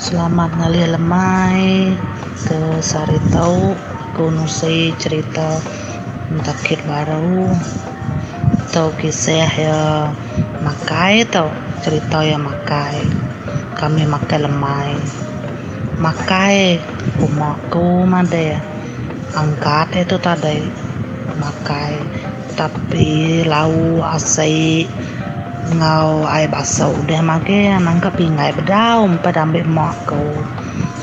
Selamat ngali lemai ke Saritau kunusai cerita mentakir baru atau kisah ya makai tau cerita ya makai kami makai lemai makai umaku made angkat itu tadi makai tapi lau asai ngau ai basau udah make nangkap pingai bedaum pada ambil mak kau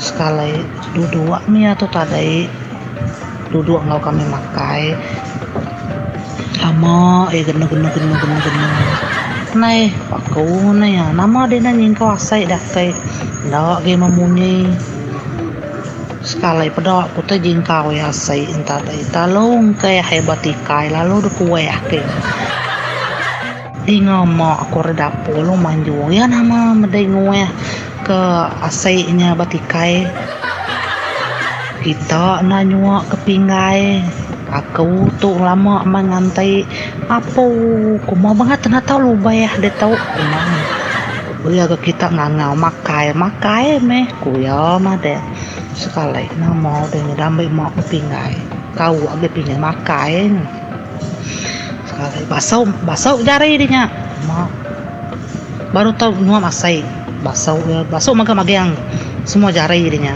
sekali duduk mia tu tadi duduk ngau kami makai lama genu nai aku nai ya nama dia nanya kau asai dah kai ndak ge memunyi sekali pada aku tu jingkau ya asai entah dai talung kai hebat ikai lalu du kue ke di ngomong aku reda polo manju ya nama medai ngoe ke asainya batikai kita nanyua ke pingai aku tuh lama mengantai apa ku mau banget na tahu lu bayah de tahu emang ya ke kita ngangau makai meh ku ya mah deh sekali nama de damai mau ke pingai kau age pingai makai basau jari dinya baru tahu nuam asai basau magang semua jari dinya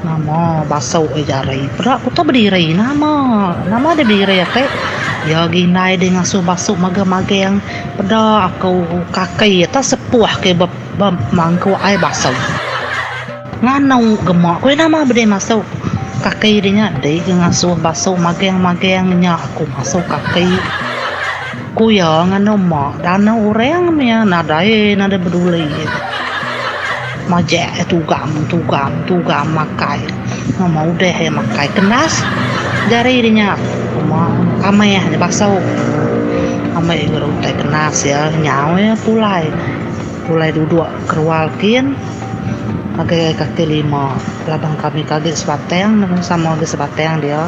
nama basau jari berak aku tahu berdiri nama dia berdiri ya kayak ya ginai dengan ngasuh basau magang pada aku kakai ta sepuah ke mangku ai basau nganau gemak kowe nama berde masuk kakai dinya dei ngasuh basau magang nya aku masuk kakai ku ya ngano mak dana orang mia nada beduli majek tugam makai mau deh makai kenas jari dinya amai basau amai geru teh kenas ya nyawe pulai duduk kerwalkin pakai kaki lima labang kami kaget sebateng sama ge sebateng dia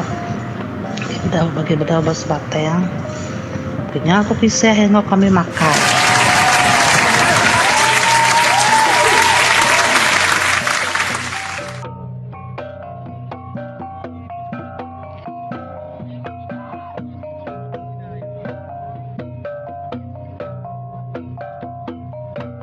bagi bedau sebateng punya aku pisah yang kami makan